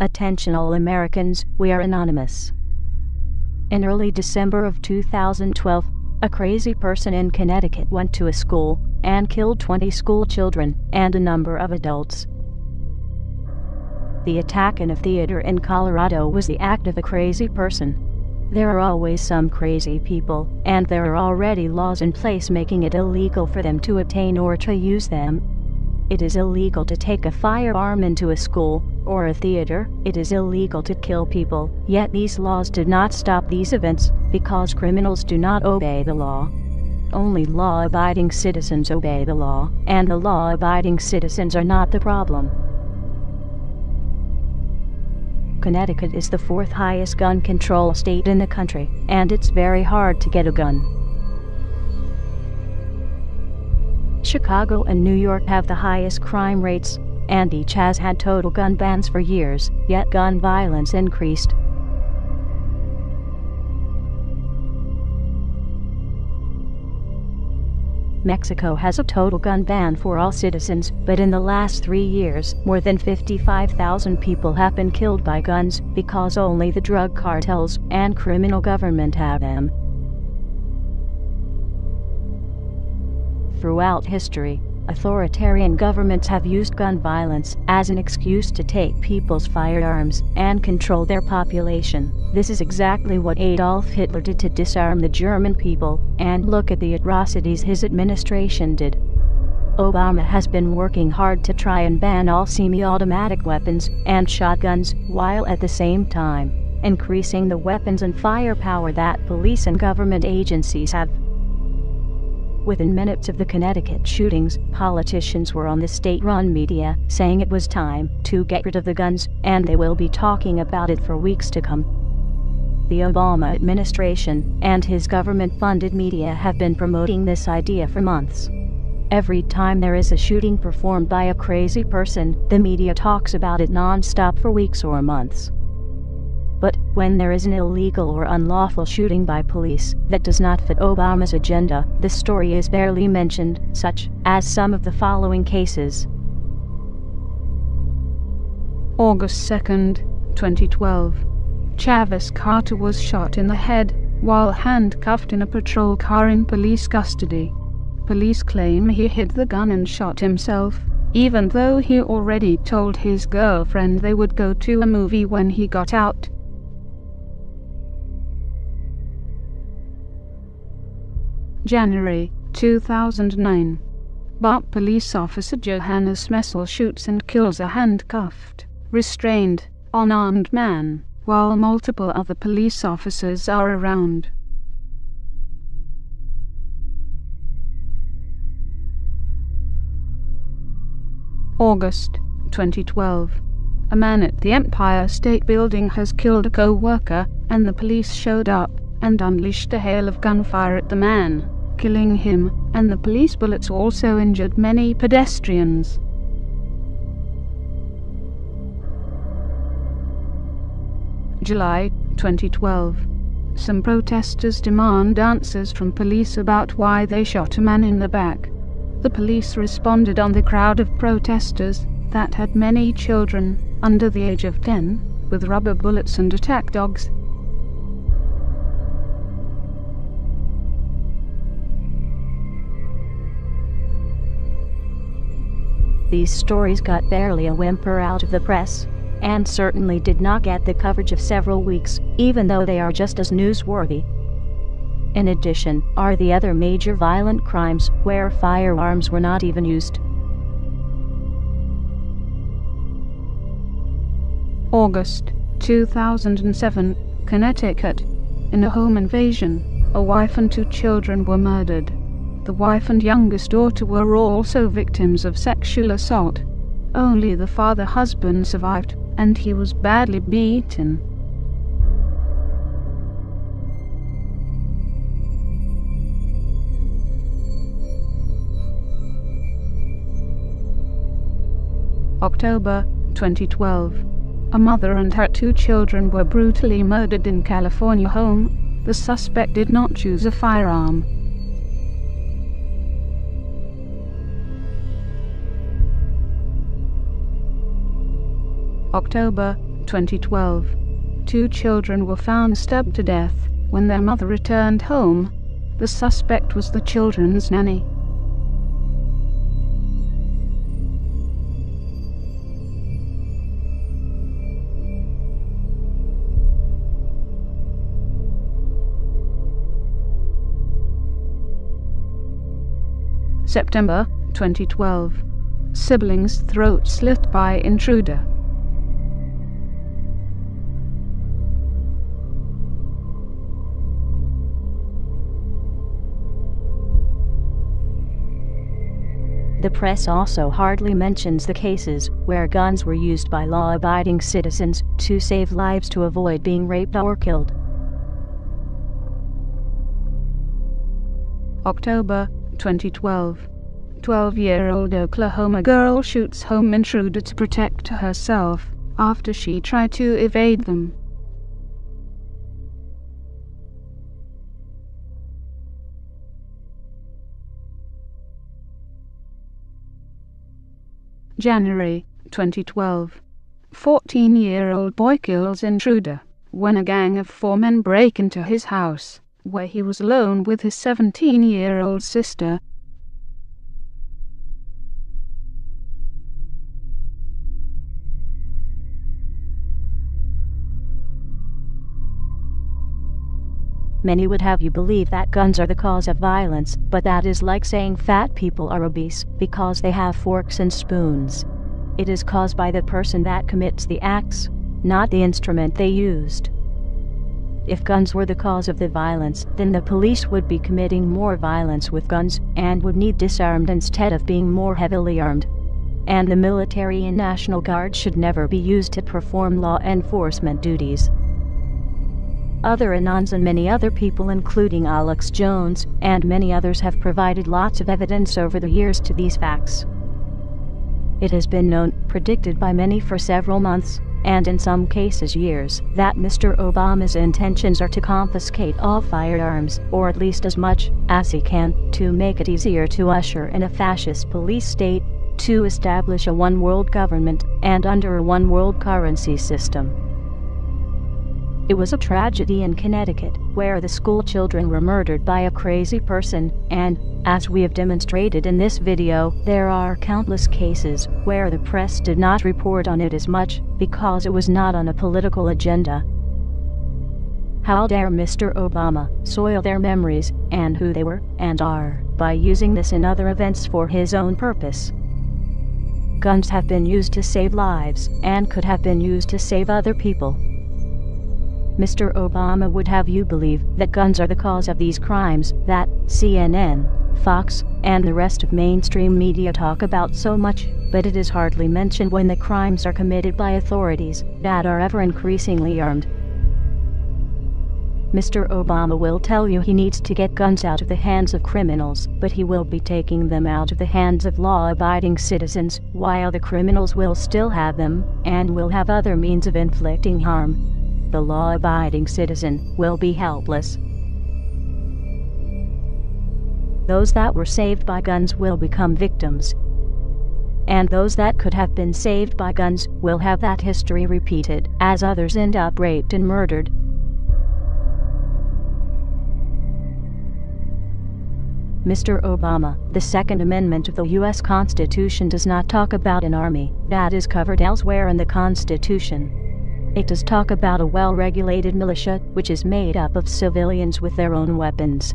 Attention all Americans, we are anonymous. In early December of 2012, a crazy person in Connecticut went to a school and killed 20 school children and a number of adults. The attack in a theater in Colorado was the act of a crazy person. There are always some crazy people, and there are already laws in place making it illegal for them to obtain or to use them. It is illegal to take a firearm into a school or a theater. It is illegal to kill people, yet these laws did not stop these events because criminals do not obey the law. Only law-abiding citizens obey the law, and the law-abiding citizens are not the problem. Connecticut is the 4th highest gun control state in the country, and it's very hard to get a gun. Chicago and New York have the highest crime rates, and each has had total gun bans for years, yet gun violence increased. Mexico has a total gun ban for all citizens, but in the last 3 years, more than 55,000 people have been killed by guns because only the drug cartels and criminal government have them. Throughout history, authoritarian governments have used gun violence as an excuse to take people's firearms and control their population. This is exactly what Adolf Hitler did to disarm the German people, and look at the atrocities his administration did. Obama has been working hard to try and ban all semi-automatic weapons and shotguns, while at the same time increasing the weapons and firepower that police and government agencies have. Within minutes of the Connecticut shootings, politicians were on the state-run media saying it was time to get rid of the guns, and they will be talking about it for weeks to come. The Obama administration and his government-funded media have been promoting this idea for months. Every time there is a shooting performed by a crazy person, the media talks about it non-stop for weeks or months. But when there is an illegal or unlawful shooting by police that does not fit Obama's agenda, the story is barely mentioned, such as some of the following cases. August 2nd, 2012. Travis Carter was shot in the head while handcuffed in a patrol car in police custody. Police claim he hid the gun and shot himself, even though he already told his girlfriend they would go to a movie when he got out. January 2009. Bart police officer Johannes Messel shoots and kills a handcuffed, restrained, unarmed man, while multiple other police officers are around. August 2012. A man at the Empire State Building has killed a co-worker, and the police showed up and unleashed a hail of gunfire at the man, killing him, and the police bullets also injured many pedestrians. July 2012. Some protesters demand answers from police about why they shot a man in the back. The police responded on the crowd of protesters that had many children under the age of 10 with rubber bullets and attack dogs. These stories got barely a whimper out of the press, and certainly did not get the coverage of several weeks, even though they are just as newsworthy. In addition, are the other major violent crimes where firearms were not even used. August 2007, Connecticut. In a home invasion, a wife and 2 children were murdered. The wife and youngest daughter were also victims of sexual assault. Only the husband survived, and he was badly beaten. October 2012. A mother and her 2 children were brutally murdered in California home. The suspect did not choose a firearm. October 2012. 2 children were found stabbed to death when their mother returned home. The suspect was the children's nanny. September 2012. Siblings' throat slit by intruder. The press also hardly mentions the cases where guns were used by law-abiding citizens to save lives to avoid being raped or killed. October 2012. 12-year-old Oklahoma girl shoots home intruder to protect herself after she tried to evade them. January 2012. 14-year-old boy kills intruder when a gang of 4 men break into his house, where he was alone with his 17-year-old sister. Many would have you believe that guns are the cause of violence, but that is like saying fat people are obese because they have forks and spoons. It is caused by the person that commits the acts, not the instrument they used. If guns were the cause of the violence, then the police would be committing more violence with guns and would need disarmed instead of being more heavily armed. And the military and National Guard should never be used to perform law enforcement duties. Other Anons and many other people, including Alex Jones and many others, have provided lots of evidence over the years to these facts. It has been known, predicted by many for several months, and in some cases years, that Mr. Obama's intentions are to confiscate all firearms, or at least as much as he can, to make it easier to usher in a fascist police state, to establish a one-world government, and under a one-world currency system. It was a tragedy in Connecticut, where the school children were murdered by a crazy person, and, as we have demonstrated in this video, there are countless cases where the press did not report on it as much, because it was not on a political agenda. How dare Mr. Obama soil their memories, and who they were, and are, by using this and other events for his own purpose. Guns have been used to save lives, and could have been used to save other people. Mr. Obama would have you believe that guns are the cause of these crimes that CNN, Fox, and the rest of mainstream media talk about so much, but it is hardly mentioned when the crimes are committed by authorities that are ever increasingly armed. Mr. Obama will tell you he needs to get guns out of the hands of criminals, but he will be taking them out of the hands of law-abiding citizens, while the criminals will still have them, and will have other means of inflicting harm. The law-abiding citizen will be helpless. Those that were saved by guns will become victims. And those that could have been saved by guns will have that history repeated, as others end up raped and murdered. Mr. Obama, the Second Amendment of the U.S. Constitution does not talk about an army. That is covered elsewhere in the Constitution. It does talk about a well-regulated militia, which is made up of civilians with their own weapons.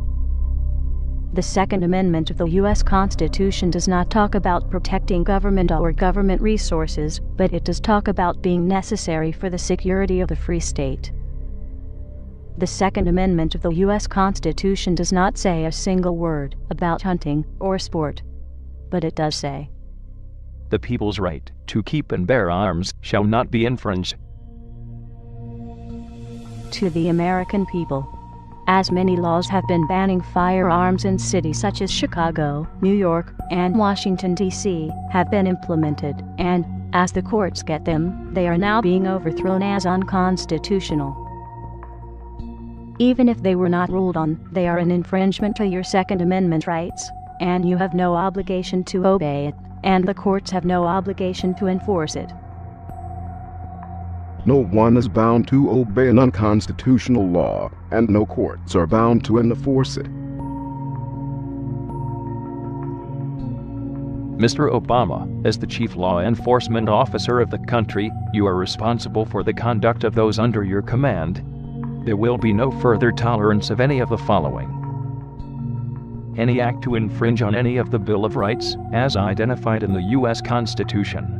The Second Amendment of the U.S. Constitution does not talk about protecting government or government resources, but it does talk about being necessary for the security of the free state. The Second Amendment of the U.S. Constitution does not say a single word about hunting or sport, but it does say, "The people's right to keep and bear arms shall not be infringed." To the American people, as many laws have been banning firearms in cities such as Chicago, New York, and Washington, D.C., have been implemented, and, as the courts get them, they are now being overthrown as unconstitutional. Even if they were not ruled on, they are an infringement to your Second Amendment rights, and you have no obligation to obey it, and the courts have no obligation to enforce it. No one is bound to obey an unconstitutional law, and no courts are bound to enforce it. Mr. Obama, as the chief law enforcement officer of the country, you are responsible for the conduct of those under your command. There will be no further tolerance of any of the following: any act to infringe on any of the Bill of Rights, as identified in the U.S. Constitution.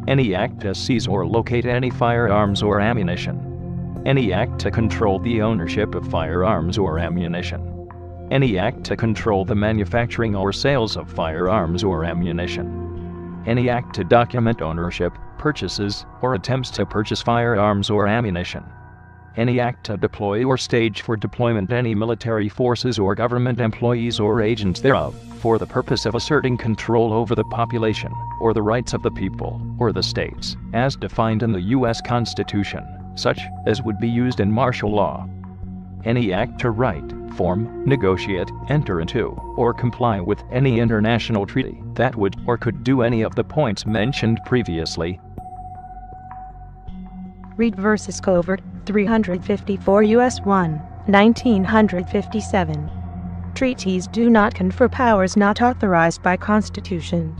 Any act to seize or locate any firearms or ammunition. Any act to control the ownership of firearms or ammunition. Any act to control the manufacturing or sales of firearms or ammunition. Any act to document ownership, purchases, or attempts to purchase firearms or ammunition. Any act to deploy or stage for deployment any military forces or government employees or agents thereof, for the purpose of asserting control over the population, or the rights of the people, or the states, as defined in the U.S. Constitution, such as would be used in martial law. Any act to write, form, negotiate, enter into, or comply with any international treaty that would or could do any of the points mentioned previously. Read versus Covert 354 U.S. 1, 1957. Treaties do not confer powers not authorized by Constitution.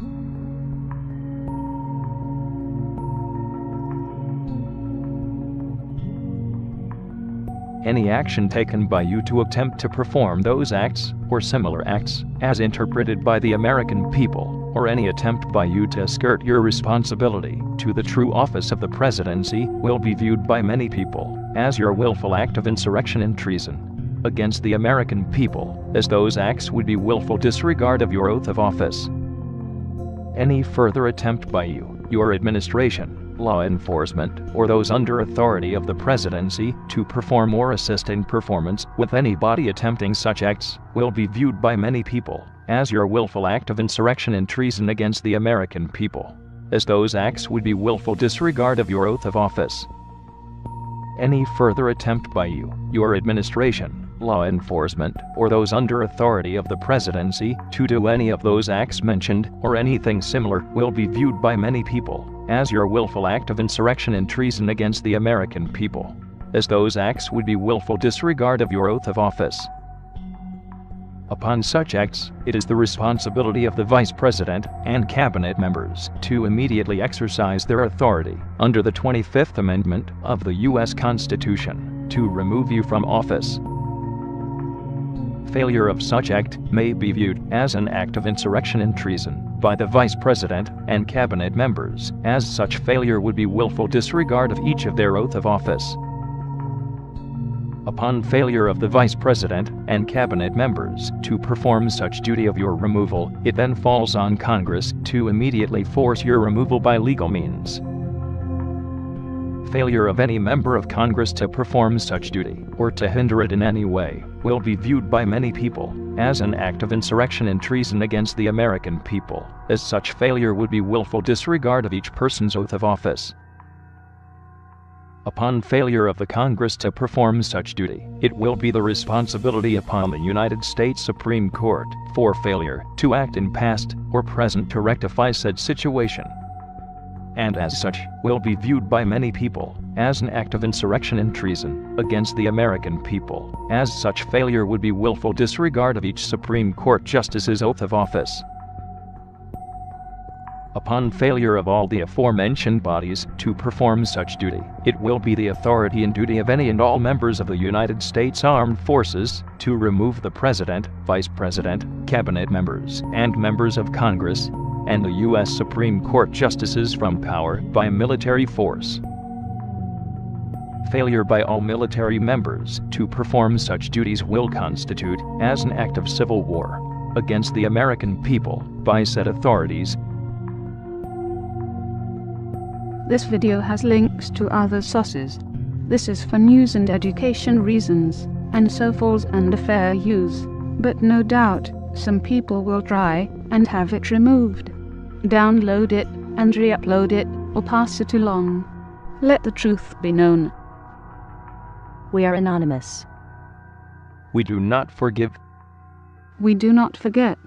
Any action taken by you to attempt to perform those acts, or similar acts, as interpreted by the American people, or any attempt by you to skirt your responsibility to the true office of the presidency, will be viewed by many people as your willful act of insurrection and treason against the American people, as those acts would be willful disregard of your oath of office. Any further attempt by you, your administration, law enforcement, or those under authority of the presidency to perform or assist in performance with any body attempting such acts will be viewed by many people as your willful act of insurrection and treason against the American people, as those acts would be willful disregard of your oath of office. Any further attempt by you, your administration, law enforcement, or those under authority of the presidency to do any of those acts mentioned, or anything similar, will be viewed by many people as your willful act of insurrection and treason against the American people, as those acts would be willful disregard of your oath of office. Upon such acts, it is the responsibility of the Vice President and Cabinet members to immediately exercise their authority under the 25th Amendment of the U.S. Constitution to remove you from office. Failure of such act may be viewed as an act of insurrection and treason by the Vice President and Cabinet members, as such failure would be willful disregard of each of their oath of office. Upon failure of the Vice President and Cabinet members to perform such duty of your removal, it then falls on Congress to immediately force your removal by legal means. Failure of any member of Congress to perform such duty, or to hinder it in any way, will be viewed by many people as an act of insurrection and treason against the American people, as such failure would be willful disregard of each person's oath of office. Upon failure of the Congress to perform such duty, it will be the responsibility upon the United States Supreme Court for failure to act in past or present to rectify said situation, and as such will be viewed by many people as an act of insurrection and treason against the American people, as such failure would be willful disregard of each Supreme Court justice's oath of office. Upon failure of all the aforementioned bodies to perform such duty, it will be the authority and duty of any and all members of the United States Armed Forces to remove the President, Vice President, Cabinet members, and members of Congress, and the U.S. Supreme Court justices from power by military force. Failure by all military members to perform such duties will constitute as an act of civil war against the American people by said authorities. This video has links to other sources. This is for news and education reasons, and so falls under fair use. But no doubt, some people will try and have it removed. Download it and re-upload it, or pass it along. Let the truth be known. We are anonymous. We do not forgive. We do not forget.